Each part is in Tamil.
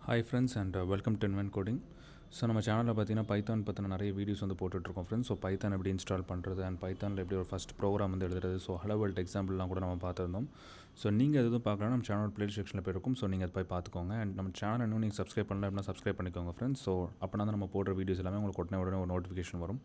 Hi friends and welcome to Invent Coding. So நம்ம சேனலில் பார்த்தீங்கன்னா பைத்தான் பற்றின நிறைய வீடியோஸ் வந்து போட்டுட்ருக்கோம் ஃப்ரெண்ட்ஸ். ஸோ பைத்தான் எப்படி இன்ஸ்டால் பண்ணுறது அண்ட் பைத்தானில் எப்படி ஒரு ஃபஸ்ட் ப்ரோக்ராம் வந்து எழுதுறது, ஸோ ஹலோ வேர்ல்ட் எக்ஸாம்பிள்லாம் கூட நம்ம பார்த்துருந்தோம். ஸோ நீங்கள் எதுவும் பார்க்கலாம், நம்ம சேனல் பிளேலிஸ்ட் செக்ஷனில் போயிருக்கும். ஸோ நீங்கள் அதை போய் பார்த்துக்கோங்க. அண்ட் நம்ம சேனல் இன்னும் நீங்கள் சப்ஸ்கிரைப் பண்ணல அப்படின்னா சப்ஸ்கிரைப் பண்ணிக்கோங்க ஃப்ரெண்ட்ஸ். ஸோ அப்போனா தான் நம்ம போடுற வீடியோஸ் எல்லாமே உங்களுக்கு உடனே ஒரு நோட்டிஃபிகேஷன் வரும்.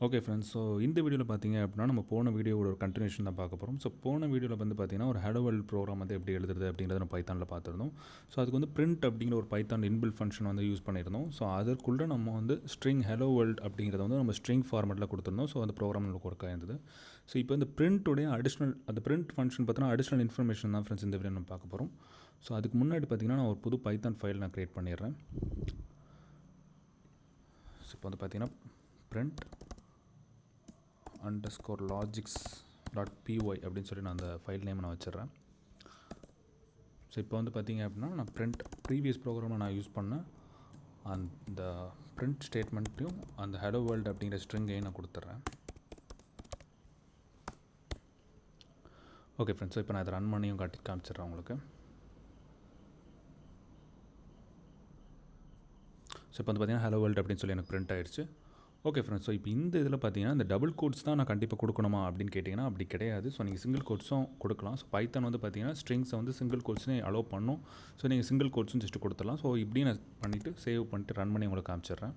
ஓகே ஃப்ரெண்ட்ஸ், ஸோ இந்த வீடியோவில் பார்த்தீங்க அப்படின்னா நம்ம போன வீடியோவோட ஒரு கண்டினியூஷன் தான் பார்க்க போகிறோம். ஸோ போன வீடியோவில் வந்து பார்த்தீங்கன்னா ஒரு ஹலோ வேர்ல்ட் ப்ரோக்ராம் வந்து எப்படி எழுதுறது அப்படிங்கிறத நம்ம பைத்தானில் பார்த்துருந்தோம். ஸோ அதுக்கு வந்து பிரிண்ட் அப்படிங்கிற ஒரு பைத்தான் இன்பில் ஃபங்க்ஷன் வந்து யூஸ் பண்ணியிருந்தோம். ஸோ அதற்குள்ளே நம்ம வந்து ஸ்ட்ரிங் ஹலோ வேர்ல்ட் அப்படிங்கிறத வந்து நம்ம ஸ்ட்ரிங் ஃபார்மெட்டில் கொடுத்துருந்தோம். ஸோ அந்த ப்ரோக்ராம் நமக்கு ஒர்க் ஆயிருந்தது. ஸோ இப்போ இந்த பிரிண்ட்டுடைய அந்த பிரிண்ட் ஃபங்க்ஷன் பார்த்தீங்கன்னா அடிஷ்னல் இன்ஃபர்மேஷன் தான் ஃப்ரெண்ட்ஸ் இந்த வீடியோ நம்ம பார்க்க போகிறோம். ஸோ அதுக்கு முன்னாடி பார்த்தீங்கன்னா நான் ஒரு புது பைத்தான் ஃபைல் நான் க்ரியேட் பண்ணிடுறேன். ஸோ இப்போ வந்து பார்த்தீங்கன்னா print _logics.py அப்படின்னு சொல்லி நான் அந்த ஃபைல் நேம் நான் வச்சிடுறேன். ஸோ இப்போ வந்து பார்த்தீங்க அப்படின்னா நான் ப்ரீவியஸ் ப்ரோக்ராமில் நான் யூஸ் பண்ண அந்த பிரிண்ட் ஸ்டேட்மெண்ட்டையும் அந்த ஹலோ வேர்ல்டு அப்படிங்கிற ஸ்ட்ரிங்கையும் நான் கொடுத்துட்றேன். ஓகே ஃப்ரெண்ட்ஸ், ஸோ இப்போ நான் அதை ரன் பண்ணியும் காமிச்சிடுறேன் உங்களுக்கு. ஸோ இப்போ வந்து பார்த்தீங்கன்னா ஹலோ வேர்ல்டு அப்படின்னு சொல்லி எனக்கு பிரிண்ட் ஆகிடுச்சு. ஓகே ஃப்ரெண்ட்ஸ், ஸோ இப்போ இந்த இதில் பார்த்தீங்கன்னா இந்த டபுள் கோட்ஸ் தான் நான் கண்டிப்பாக கொடுக்கணுமா அப்படின்னு கேட்டிங்கன்னா அப்படி கிடையாது. ஸோ நீங்கள் சிங்கிள் கோட்ஸும் கொடுக்கலாம். ஸோ பைத்தான் வந்து பார்த்தீங்கன்னா ஸ்ட்ரிங்ஸை வந்து சிங்கிள் கோட்ஸ்னு அலோவ் பண்ணும். ஸோ நீங்கள் சிங்கிள் கோட்ஸும் ஜஸ்ட் கொடுத்துடலாம். ஸோ இப்படி நான் பண்ணிவிட்டு சேவ் பண்ணிட்டு ரன் பண்ணி உங்களுக்கு காமிச்சிடுறேன்.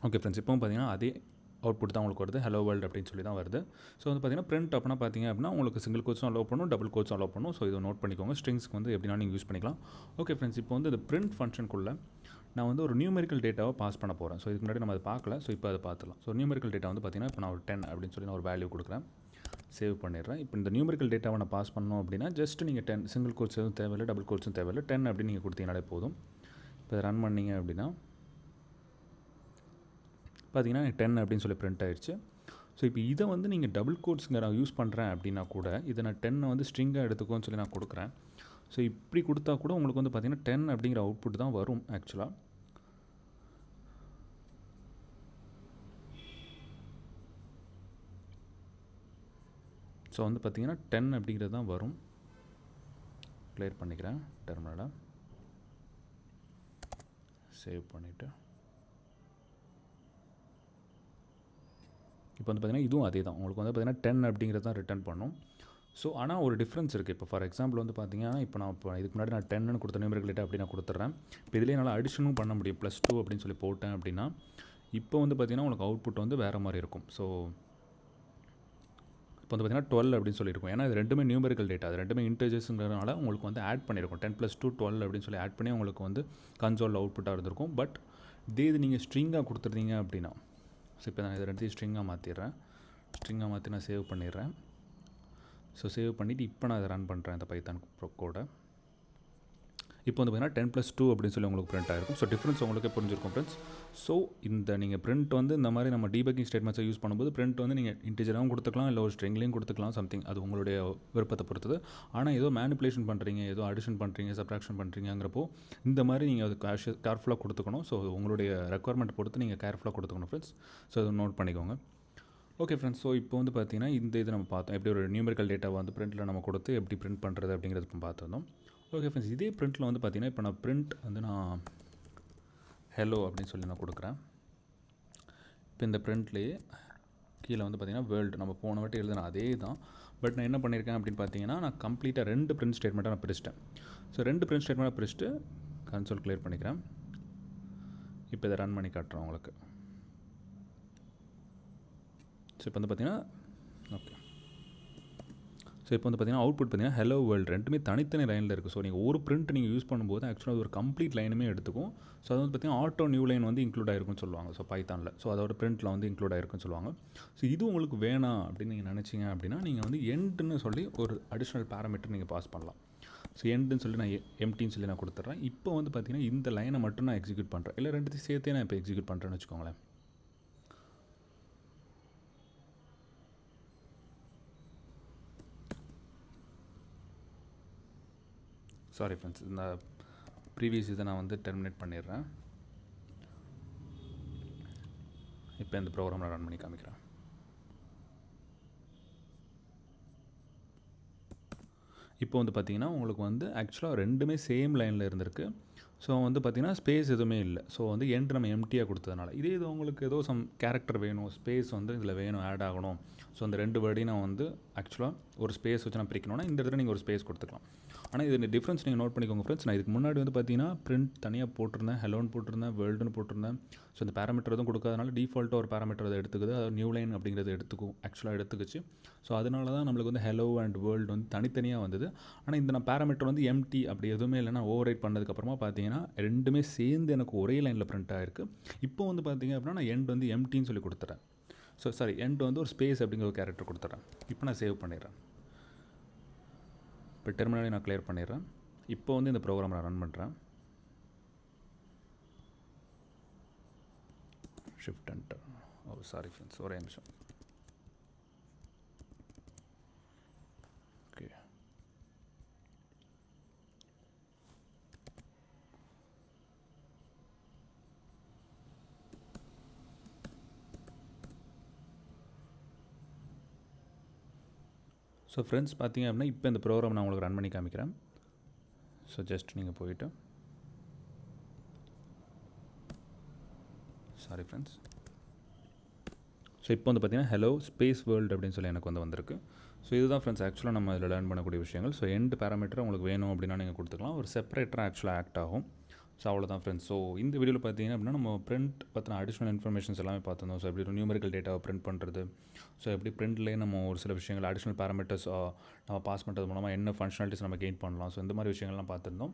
ஓகே ஃப்ரெண்ட்ஸ், இப்போவும் பார்த்தீங்கன்னா அதே அவுட்புட் தான் உங்களுக்கு வருது, ஹலோ வேர்ல்டு அப்படின்னு சொல்லி தான் வருது. ஸோ வந்து பார்த்தீங்கன்னா பிரிண்ட் அப்படின்னா பார்த்தீங்க அப்படின்னா உங்களுக்கு சிங்கிள் கோட்ஸும் அலோவ் பண்ணும், டபுள் கோட்ஸும் அலோவ் பண்ணும். ஸோ இதை நோட் பண்ணிக்கோங்க. ஸ்ட்ரிங்ஸ்க்கு வந்து எப்படினா நீங்கள் யூஸ் பண்ணிக்கலாம். ஓகே ஃப்ரெண்ட்ஸ், இப்போ வந்து இந்த பிரிண்ட் ஃபங்க்ஷனுக்குள்ளே நான் வந்து ஒரு நியூமெரிக்கல் டேட்டாவை பாஸ் பண்ண போகிறேன். ஸோ இதுக்கு முன்னாடி நம்ம அதை பார்க்கல. ஸோ இப்போ அதை பார்த்துலாம். ஸோ நியூமெரிக்கல் டேட்டா வந்து பார்த்தீங்கன்னா இப்போ நான் ஒரு 10 அப்படின்னு சொல்லி நான் ஒரு வேல்யூ கொடுக்குறேன், சேவ் பண்ணிடுறேன். இப்போ இந்த நியூமெரிக்கல் டேட்டாவை நான் பாஸ் பண்ணணும் அப்படின்னா ஜஸ்ட் நீங்கள் 10, சிங்கிள் கோட்ஸ் எதுவும் தேவையில்லை, டபுள் கோட்ஸும் தேவையில்லை, 10 அப்படின்னு நீங்கள் கொடுத்தீங்கனாலே போதும். இப்போ ரன் பண்ணிங்க அப்படின்னா பார்த்தீங்கன்னா 10 அப்படின்னு சொல்லி பிரிண்ட் ஆயிடுச்சு. ஸோ இப்போ இதை வந்து நீங்கள் டபுள் கோட்ஸுங்க நான் யூஸ் பண்ணுறேன் அப்படின்னா கூட இதை நான் 10 வந்து ஸ்ட்ரிங்காக எடுத்துக்கோன்னு சொல்லி நான் கொடுக்குறேன். ஸோ இப்படி கொடுத்தா கூட உங்களுக்கு வந்து பார்த்தீங்கன்னா 10 அப்படிங்கிற அவுட்புட் தான் வரும் ஆக்சுவலாக. ஸோ வந்து பார்த்தீங்கன்னா 10 அப்படிங்கிறது தான் வரும். கிளியர் பண்ணிக்கிறேன் டெர்மினலை, சேவ் பண்ணிவிட்டு இப்போ வந்து பார்த்தீங்கன்னா இதுவும் அதே தான். உங்களுக்கு வந்து பார்த்தீங்கன்னா 10 அப்படிங்கிறது தான் ரிட்டர்ன் பண்ணும். ஸோ ஆனால் ஒரு டிஃப்ரென்ஸ் இருக்குது. இப்போ ஃபார் எக்ஸாம்பிள் வந்து பார்த்தீங்கன்னா இப்போ இதுக்கு முன்னாடி நான் 10ன்னு கொடுத்த நியூமெரிக்கல் டேட்டா அப்படி நான் கொடுத்துட்றேன். இப்போ இதிலே என்னால் அடிஷனும் பண்ண முடியும், +2 அப்படின்னு சொல்லி போட்டேன் அப்படின்னா இப்போ வந்து பார்த்தீங்கன்னா உங்களுக்கு அவுட்புட் வந்து வேறு மாதிரி இருக்கும். ஸோ இப்போ வந்து பார்த்தீங்கன்னா 12 அப்படின்னு சொல்லியிருக்கும். ஏன்னா இது ரெண்டுமே நியூமெரிக்கல் டேட்டா, அது ரெண்டுமே இன்டர்ஜர்ஸ்ங்கிறதுனால உங்களுக்கு வந்து ஆட் பண்ணியிருக்கும். 10 + 2 12 அப்படின்னு சொல்லி ஆட் பண்ணி உங்களுக்கு வந்து கன்சோலில் அவுட்புட்டாக இருந்திருக்கும். பட் இது நீங்கள் ஸ்ட்ரிங்காக கொடுத்துருந்தீங்க அப்படின்னா, ஸோ இப்போ நான் இதை ரெண்டுத்தையும் ஸ்ட்ரிங்காக மாற்றிடுறேன். ஸ்ட்ரிங்காக மாற்றி நான் சேவ் பண்ணிடுறேன். ஸோ சேவ் பண்ணிவிட்டு இப்போ நான் அதை ரன் பண்ணுறேன் இந்த பைத்தான் கோடை. இப்போ வந்து பார்த்தீங்கன்னா 10 + 2 அப்படின்னு சொல்லி உங்களுக்கு பிரிண்ட் ஆகிருக்கும். ஸோ டிஃப்ரென்ஸ் உங்களுக்கே புரிஞ்சிருக்கும் ஃப்ரெண்ட்ஸ். ஸோ இந்த நீங்கள் பிரிண்ட் வந்து இந்த மாதிரி நம்ம டீபக்கிங் ஸ்டேட்மெண்ட்ஸை யூஸ் பண்ணும்போது பிரிண்ட் வந்து நீங்கள் இன்டிஜராகவும் கொடுத்துக்கலாம், இல்லை ஒரு ஸ்ட்ரிங்லையும் கொடுத்துக்கலாம், சம்திங் அது உங்களுடைய விருப்பத்தை பொறுத்தது. ஆனால் ஏதோ மேனிப்புலேஷன் பண்ணுறீங்க, ஏதோ அடிஷன் பண்ணுறீங்க, சப்ட்ராக்ஷன் பண்ணுறீங்கிறப்போ இந்த மாதிரி நீங்கள் அது கேர்ஃபுல்லாக கொடுத்துக்கணும். ஸோ உங்களுடைய ரெக்குவயர்மெண்ட் பொறுத்து நீங்கள் கேர்ஃபுல்லாக கொடுத்துக்கணும் ஃப்ரெண்ட்ஸ். ஸோ அதை நோட் பண்ணிக்கோங்க. ஓகே ஃப்ரெண்ட்ஸ், ஸோ இப்போ வந்து பார்த்தீங்கன்னா இந்த இது நம்ம பார்த்தோம், எப்படி ஒரு நியூமெரிக்கல் டேட்டாவை வந்து பிரிண்ட்டில் நம்ம கொடுத்து எப்படி பிரிண்ட் பண்ணுறது அப்படிங்கிறது இப்போ பார்த்துருந்தோம். ஓகே ஃப்ரெண்ட்ஸ், இதே பிரிண்ட்டில் வந்து பார்த்தீங்கன்னா இப்போ நான் பிரிண்ட் வந்து நான் ஹலோ அப்படின்னு சொல்லி நான் கொடுக்குறேன். இப்போ இந்த பிரிண்ட்லேயே கீழே வந்து பார்த்தீங்கன்னா வேர்ல்டு நம்ம போன வாட்டி எழுதுன அதே தான். பட் நான் என்ன பண்ணியிருக்கேன் அப்படின்னு பார்த்தீங்கன்னா நான் கம்ப்ளீட்டாக 2 பிரிண்ட் ஸ்டேட்மெண்ட்டாக நான் பிரிச்சிட்டேன். ஸோ 2 பிரிண்ட் ஸ்டேட்மெண்ட்டாக பிரிச்சுட்டு கன்சோல் கிளியர் பண்ணிக்கிறேன். இப்போ இதை ரன் பண்ணி காட்டுறேன் உங்களுக்கு. ஸோ இப்போ வந்து பார்த்தீங்கன்னா ஓகே, ஸோ இப்போ வந்து பார்த்தீங்கன்னா அவுட்புட் பார்த்தீங்கன்னா ஹலோ வேர்ல்டு ரெண்டுமே தனித்தனி லைனில் இருக்குது. ஸோ நீங்கள் ஒரு பிரிண்ட் நீங்கள் யூஸ் பண்ணும்போது ஆக்சுவலாக அது ஒரு கம்ப்ளீட் லைனுமே எடுத்துக்கும். ஸோ அது வந்து பார்த்தீங்கன்னா ஆட்டோ நியூ லைன் வந்து இன்க்ளூட் ஆகிருக்குன்னு சொல்லுவாங்க. ஸோ பைத்தானில் ஸோ அதோட பிரிண்ட்டில் வந்து இன்க்ளூட் ஆகிருக்குன்னு சொல்லுவாங்க. ஸோ இது உங்களுக்கு வேணாம் அப்படின்னு நீங்கள் நினச்சிங்க அப்படின்னா நீங்கள் வந்து எண்டுன்னு சொல்லி ஒரு அடிஷ்னல் பேராமீட்டர் நீங்கள் பாஸ் பண்ணலாம். ஸோ எண்டுன்னு சொல்லி நான் எம்டின்னு சொல்லி நான் கொடுத்துட்றேன். இப்போ வந்து பார்த்தீங்கன்னா இந்த லைனை மட்டும் நான் எக்ஸிக்யூட் பண்ணுறேன், இல்லை ரெண்டுத்தையும் சேர்த்தே நான் இப்போ எக்ஸிக்யூட் பண்ணுறேன்னு வச்சுக்கோங்களேன். சாரி ஃப்ரெண்ட்ஸ், இந்த ப்ரீவியஸ் இதை நான் வந்து டெர்மினேட் பண்ணிடுறேன். இப்போ இந்த ப்ரோக்ராம் நான் ரன் பண்ணி காமிக்கிறேன். இப்போ வந்து பார்த்திங்கன்னா உங்களுக்கு வந்து ஆக்சுவலாக ரெண்டுமே சேம் லைனில் இருந்திருக்கு. ஸோ வந்து பார்த்திங்கன்னா ஸ்பேஸ் எதுவுமே இல்லை. ஸோ வந்து எண்ட் நம்ம எம்டியாக கொடுத்ததுனால இதே இது உங்களுக்கு ஏதோ சம் கேரக்டர் வேணும், ஸ்பேஸ் வந்து இதில் வேணும், ஆட் ஆகணும். ஸோ அந்த 2 வேர்டையும் நான் வந்து ஆக்சுவலாக ஒரு ஸ்பேஸ் வச்சு நான் பிரிக்கணும்னா இந்த இடத்துல நீங்கள் ஒரு ஸ்பேஸ் கொடுத்துக்கலாம். ஆனால் இது டிஃப்ரென்ஸ் நீங்கள் நோட் பண்ணிக்கோங்க ஃப்ரெண்ட்ஸ். நான் இதுக்கு முன்னாடி வந்து பார்த்தீங்கன்னா பிரிண்ட் தனியாக போட்டிருந்தேன், ஹெலோன்னு போட்டிருந்தேன், வேர்ல்டுன்னு போட்டிருந்தேன். ஸோ இந்த பேராமீட்டர் எதுவும் கொடுக்காதனால டிஃபால்ட்டாக ஒரு பேராமீட்டர் அதை எடுத்துக்குது, அது நியூ லைன் அப்படிங்கிறது ஆக்சுவலாக எடுத்துக்கிச்சு. ஸோ அதனால தான் நம்மளுக்கு வந்து ஹெலோ அண்ட் வேர்ல்டு வந்து தனித்தனியாக வந்தது. ஆனால் இந்த நான் பேராமீட்டர் வந்து எம்டி அப்படி எதுவுமே இல்லைனா ஓவர் ரைட் பண்ணதுக்கப்புறமா பார்த்தீங்கன்னா ரெண்டுமே சேர்ந்து எனக்கு ஒரே லைனில் பிரிண்ட் ஆகிருக்கு. இப்போ வந்து பார்த்தீங்க அப்படின்னா நான் எண்ட் வந்து எம்டின்னு சொல்லி கொடுத்துறேன். ஸோ சாரி, எண்ட் வந்து ஒரு ஸ்பேஸ் அப்படிங்கிற ஒரு கேரக்டர் கொடுத்துட்றேன். இப்போ நான் சேவ் பண்ணிடுறேன். இப்போ டெர்மினலை நான் கிளியர் பண்ணிடுறேன். இப்போ வந்து இந்த ப்ரோக்ராம் நான் ரன் பண்ணுறேன். Shift enter. Oh sorry friends, ஒரே நிமிஷம். ஓகே, ஸோ ஃப்ரெண்ட்ஸ் பார்த்தீங்க அப்படின்னா இப்போ இந்த ப்ரோக்ராம் நான் உங்களுக்கு ரன் பண்ணி காமிக்கிறேன். ஸோ ஜஸ்ட் நீங்கள் போயிட்டு, சாரி ஃப்ரெண்ட்ஸ், ஸோ இப்போ வந்து பார்த்தீங்கன்னா ஹலோ ஸ்பேஸ் வேர்ல்டு அப்படின்னு சொல்லி எனக்கு வந்து வந்திருக்கு. ஸோ இதுதான் ஃப்ரெண்ட்ஸ் ஆக்சுவலாக நம்ம இதில் லேர்ன் பண்ணக்கூடிய விஷயங்கள். ஸோ எண்ட் பேராமீட்டர் உங்களுக்கு வேணும் அப்படின்னா நீங்கள் கொடுத்துக்கலாம். ஒரு செப்பரேட்டராக ஆக்சுவலாக ஆக்ட் ஆகும். ஸோ அவ்வளோதான் ஃப்ரெண்ட்ஸ். ஸோ இந்த வீடியோவில் பார்த்தீங்க அப்படின்னா நம்ம பிரிண்ட் பற்றின அடிஷ்னல் இன்ஃபர்மேஷன்ஸ் எல்லாமே பார்த்துருந்தோம். ஸோ எப்படி நியூமெரிக்கல் டேட்டாவை பிரிண்ட் பண்ணுறது, ஸோ எப்படி பிரிண்ட்லேயே நம்ம ஒரு சில விஷயங்கள் அடிஷ்னல் பேராமீட்டர்ஸ் நம்ம பாஸ் பண்ணுறது மூலமாக என்ன ஃபங்க்ஷனாலிட்டிஸ் நம்ம கெயின் பண்ணலாம். ஸோ இந்த மாதிரி விஷயங்கள்லாம் பார்த்துருந்தோம்.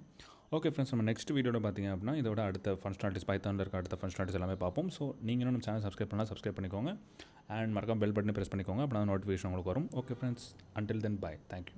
ஓகே ஃப்ரெண்ட்ஸ், நம்ம நெக்ஸ்ட் வீடியோவில் பார்த்தீங்க அப்படின்னா இதோட அடுத்த ஃபங்க்ஷனாலிட்டிஸ், பைத்தானில் இருக்க அடுத்த ஃபங்க்ஷனாலிட்டிஸ் எல்லாமே பார்ப்போம். ஸோ நீங்களும் நம்ம சேனல் சப்ஸ்கிரைப் பண்ணலாம், சப்ஸ்கிரைப் பண்ணிக்கோங்க. அண்ட் மறக்காம பெல் பட்டனை ப்ரெஸ் பண்ணிக்கோங்க, அப்படின்னா நோட்டிஃபிகேஷன் உங்களுக்கு வரும். Okay friends, until then bye, thank you.